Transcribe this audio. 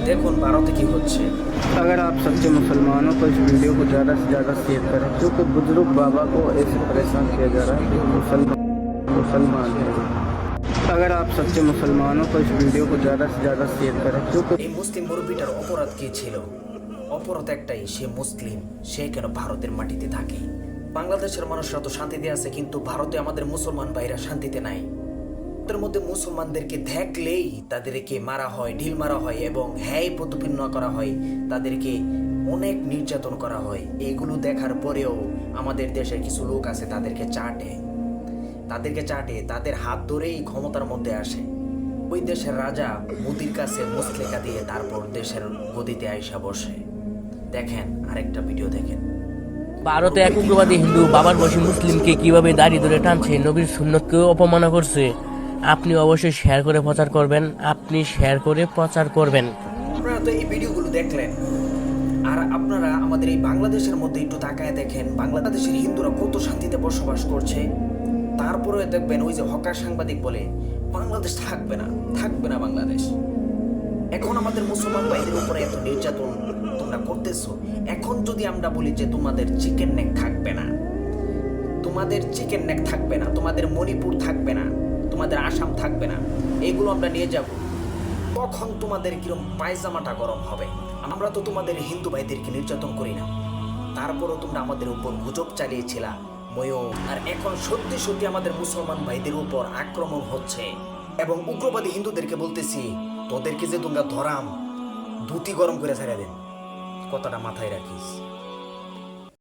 দেখুন ভারতে কি হচ্ছে। अगर आप सच्चे मुसलमान हो तो इस वीडियो को ज़्यादा से ज़्यादा शेयर करें क्योंकि बुजुर्ग बाबा को ऐसे परेशान किया जा रहा है कि मुसलमान है। अगर आप सच्चे मुसलमान हो तो इस वीडियो को ज़्यादा से ज़्यादा शेयर करें क्योंकि এই মুসলিম মুরব্বীটার অপরাধ কি ছিল? অপরাধ একটাই, সে মুসলিম, সে কেন ভারতের মাটিতে থাকে? বাংলাদেশের মানুষরা তো শান্তিতে আছে, কিন্তু ভারতে আমাদের মুসলমান ভাইরা শান্তিতে নাই। তার মধ্যে মুসলমানদেরকে দেখলেই তাদেরকে মারা হয়, ঢিল মারা হয় এবং হ্যায় প্রতিপন্ন করা হয়, তাদেরকে অনেক নির্যাতন করা হয়। এইগুলো দেখার পরেও আমাদের দেশের কিছু লোক আছে তাদেরকে চাটে, তাদের হাত ধরেই ক্ষমতার মধ্যে আসে। ওই দেশের রাজা মোদির কাছে মুসলেখা দিয়ে তারপর দেশের গদিতে আইসা বসে। দেখেন আরেকটা ভিডিও দেখেন। ভারতে এক উগ্রবাদী হিন্দু বাবার বসে মুসলিমকে কিভাবে দাড়ি ধরে টানছে, নবীর সুন্নতকেও অপমাননা করছে। আপনি অবশ্যই শেয়ার করে প্রচার করবেন, আপনারা তো এই ভিডিওগুলো দেখলেন, আর আপনারা আমাদের এই বাংলাদেশের মধ্যে একটু তাকায় দেখেন বাংলাদেশের হিন্দুরা কত শান্তিতে বসবাস করছে। তারপরে দেখবেন ওই যে হকার সাংবাদিক বলে বাংলাদেশ থাকবে না বাংলাদেশ। এখন আমাদের মুসলমান ভাইদের উপরে এত নির্যাতন তোমরা করতেছো। এখন যদি আমরা বলি যে তোমাদের চিকেন নেক থাকবে না, তোমাদের মণিপুর থাকবে না, তোমাদের আসাম থাকবে না, এগুলো আমরা নিয়ে যাব, তখন তোমাদের কিরম পায়জামাটা গরম হবে। আমরা তো তোমাদের হিন্দু ভাইদেরকে নির্যাতন করি না, তারপরও তোমরা আমাদের উপর গুজব চালিয়েছিলা ময়ূর। আর এখন সত্যি সত্যি আমাদের মুসলমান ভাইদের উপর আক্রমণ হচ্ছে এবং উগ্রবাদী হিন্দুদেরকে বলতেছি, তোদেরকে যে তোমরা ধরাম ধুতি গরম করে ছেড়ে দেন, কথাটা মাথায় রাখিস।